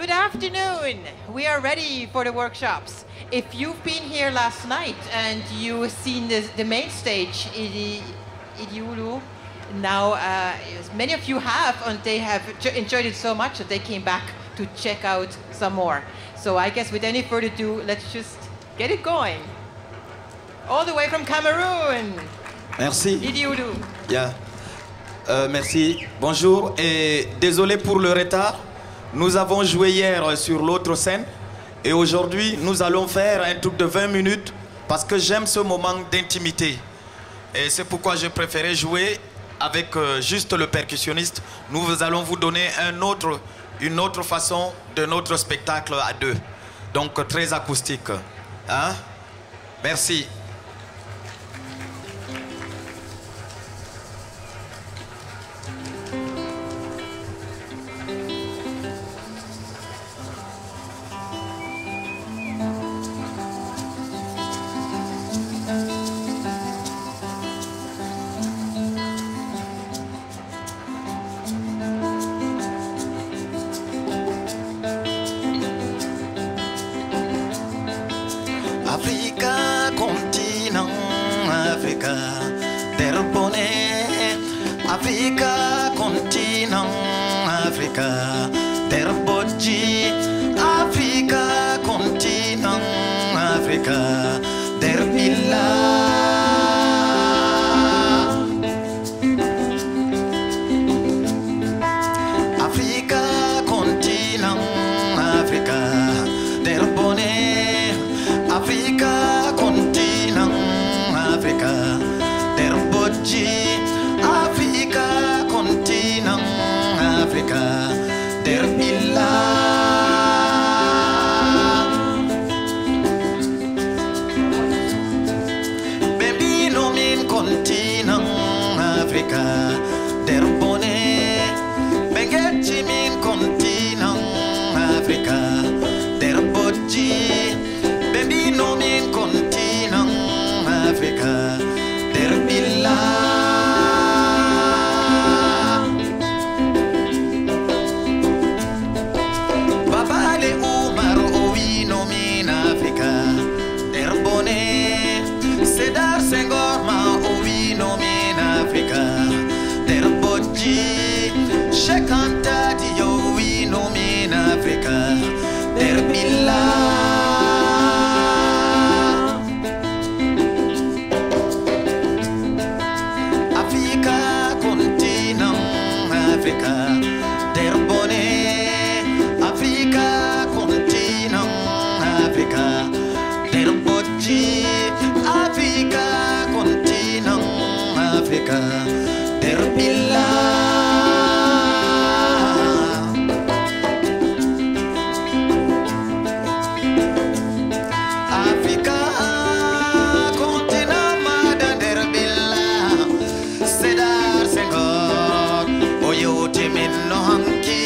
Good afternoon. We are ready for the workshops. If you've been here last night and you've seen the main stage, Idiulu, now many of you have, and they have enjoyed it so much that they came back to check out some more. So I guess with any further ado, let's just get it going. All the way from Cameroon. Merci. Idiulu. Yeah. Merci. Bonjour et désolé pour le retard. Nous avons joué hier sur l'autre scène et aujourd'hui nous allons faire un truc de 20 minutes parce que j'aime ce moment d'intimité. Et c'est pourquoi j'ai préféré jouer avec juste le percussionniste. Nous allons vous donner une autre façon de notre spectacle à deux. Donc très acoustique. Hein? Merci. Africa, continent, Africa, terre bonne. Africa, continent, Africa, terre boggi. Africa, continent, Africa, terre billa. Africa, continent, Africa, terre bonne. Africa, continent, Africa, terre boggi. Africa, continent, Africa, terre billa. Baby, no min continent, Africa, terre bonne. Bengetti min continent, Africa, terre boggi. Baby, no min continent, Africa, terre billa. Babale Umar, oui, no min Africa, terre bonne. Sedar Senghor, ma, oui, no min Africa, terre boggi. Cheikh Anta Diop, oui, no min Africa, terre billa. Africa, terre bonne. Africa, continent, Africa, terre boggi. Africa, continent, Africa, terre billa. Africa, continent, madame, terre billa. Sedar Senghor, you timin no hanky.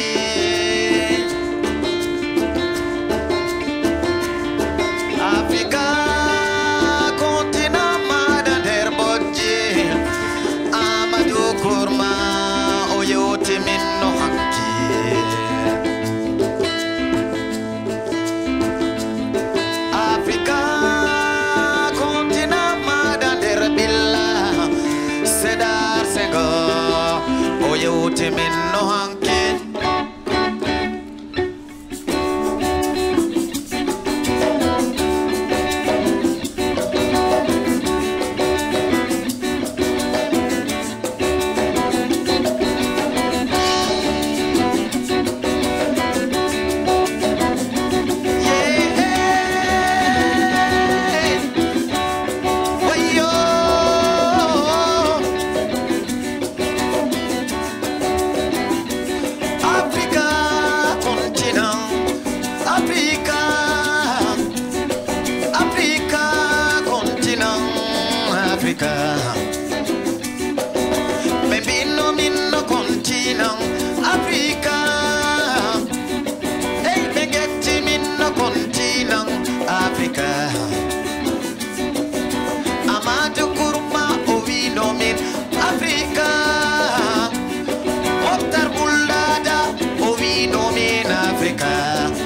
Africa, continent, madame, terre boggi. Amadou Kourma, oh you timin no hanky. Africa, continent, madame, terre billa. Sedar Senghor, oh you timin no hanky. Baby, no min no continent, Africa. Hey, begetti min no continent, Africa. Amadou Kourma, oh we no min Africa. Mokhtar Boulada, oh we no min Africa.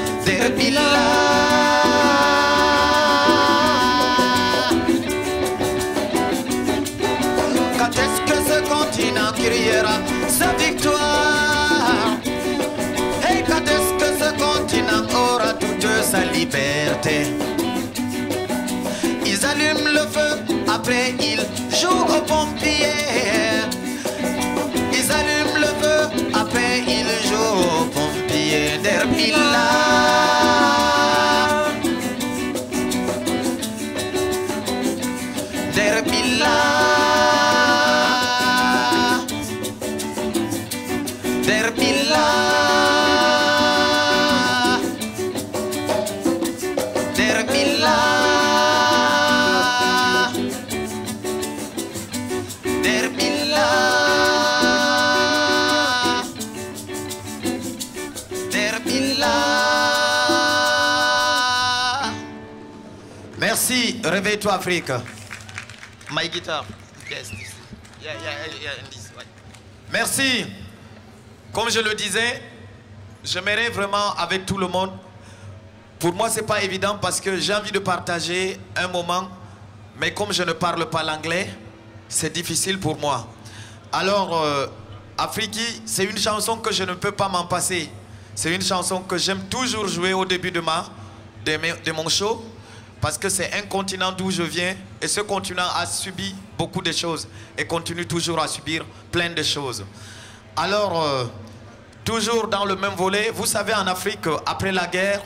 Quand est-ce que ce continent criera sa victoire? Et quand est-ce que ce continent aura toute sa liberté? Ils allument le feu, après ils jouent aux pompiers. Ils allument le feu, après ils jouent aux pompiers. Derbilla. Derbilla. Derbilla. Derbilla. Derbilla. Derbilla. Merci, réveille-toi Afrique. My guitar. Yes, this. Yeah, and this. Ouais. Merci. Comme je le disais, j'aimerais vraiment avec tout le monde. Pour moi, c'est pas évident parce que j'ai envie de partager un moment, mais comme je ne parle pas l'anglais, c'est difficile pour moi. Alors, Afriki, c'est une chanson que je ne peux pas m'en passer. C'est une chanson que j'aime toujours jouer au début de mon show, parce que c'est un continent d'où je viens, et ce continent a subi beaucoup de choses, et continue toujours à subir plein de choses. Alors, toujours dans le même volet, vous savez, en Afrique, après la guerre,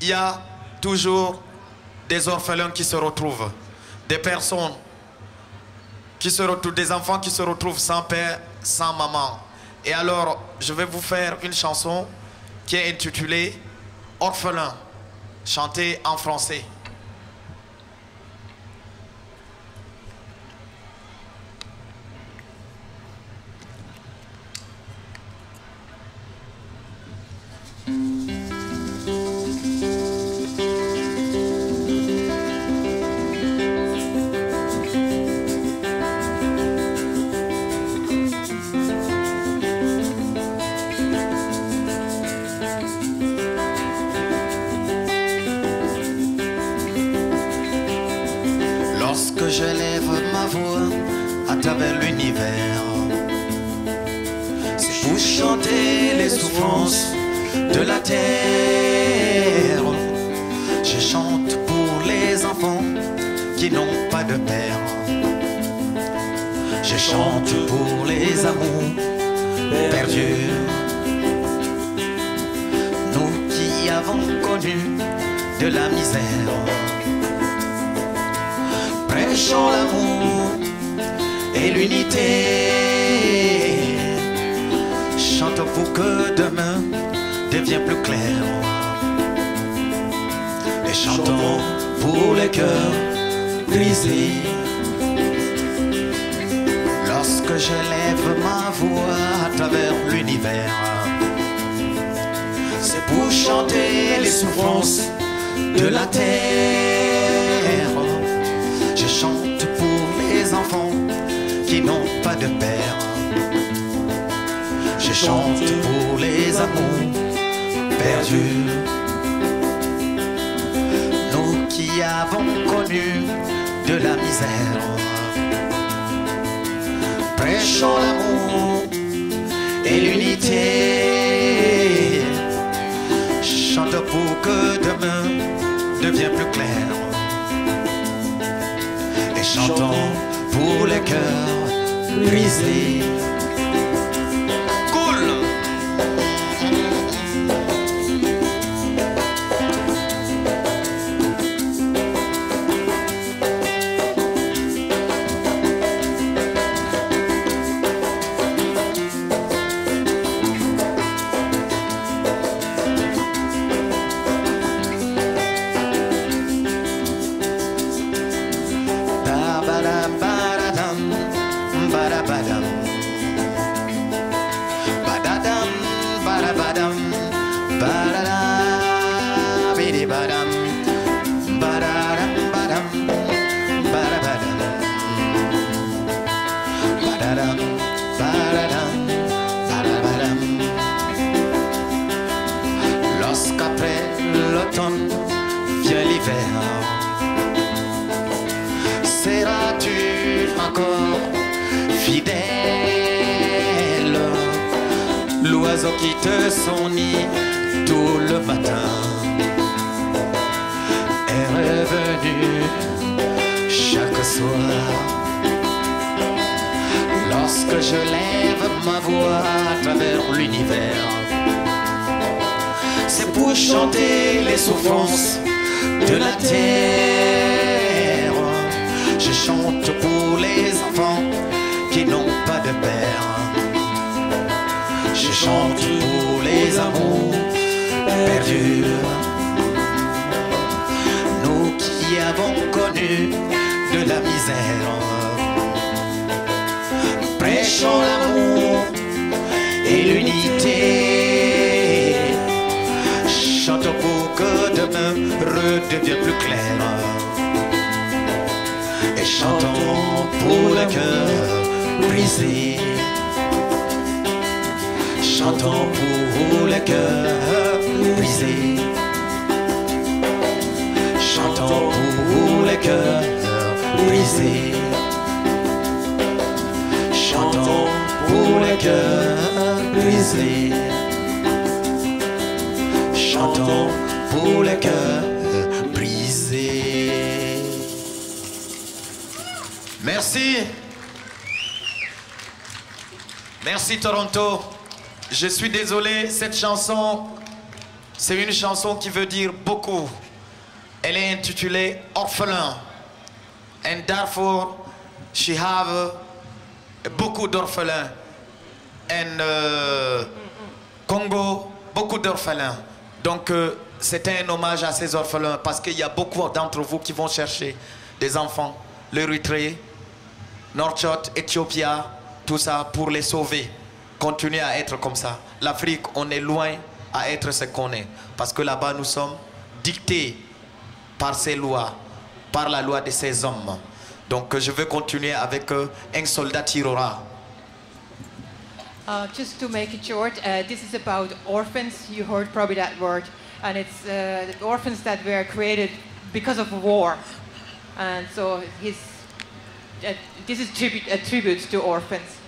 il y a toujours des orphelins qui se retrouvent, des personnes qui se retrouvent, des enfants qui se retrouvent sans père, sans maman. Et alors, je vais vous faire une chanson qui est intitulée « Orphelin », chantée en français. Lorsque je lève ma voix à travers l'univers, c'est pour chanter les souffrances de la terre. Je chante pour les enfants qui n'ont pas de père. Je chante pour les amours perdus. Nous qui avons connu de la misère, prêchons l'amour et l'unité. Chantons pour que demain devienne plus clair. Et chantons pour les cœurs brisés. Lorsque je lève ma voix à travers l'univers, c'est pour chanter les souffrances de la terre. Je chante pour les enfants qui n'ont pas de père. Je chante pour les amours perdus. Nous qui avons connu de la misère, prêchons l'amour et l'unité. Chante pour que demain devienne plus clair. Chantons pour les cœurs brisés. Cool. Lorsqu'après l'automne, vient l'hiver. Seras-tu encore fidèle? L'oiseau quitte son nid tout le matin est revenu chaque soir. Lorsque je lève ma voix à travers l'univers, c'est pour chanter les souffrances de la terre. Je chante pour les enfants qui n'ont pas de père. Je chante pour les amours perdus. Nous qui avons connu de la misère, prêchons l'amour et l'unité. Chantons pour que demain redevienne plus clair. Et chantons pour le cœur brisé. Chantons pour le cœur brisé. Chantons pour le cœur brisé. Chantons pour le cœur brisé. Chantons pour le cœur brisé. Merci. Merci Toronto. Je suis désolé, cette chanson, c'est une chanson qui veut dire beaucoup. Elle est intitulée Orphelin. And Darfur, she have beaucoup d'orphelins. And Congo, beaucoup d'orphelins. Donc c'était un hommage à ces orphelins parce qu'il y a beaucoup d'entre vous qui vont chercher des enfants, l'Érythrée, Nouakchott, Éthiopie, tout ça pour les sauver. Continuez à être comme ça. L'Afrique, on est loin à être ce qu'on est. Parce que là-bas, nous sommes dictés par ces lois, par la loi de ces hommes. Donc je veux continuer avec un soldat tirera. Just to make it short, this is about orphans. You heard probably that word. And it's the orphans that were created because of war. And so this is a tribute to orphans.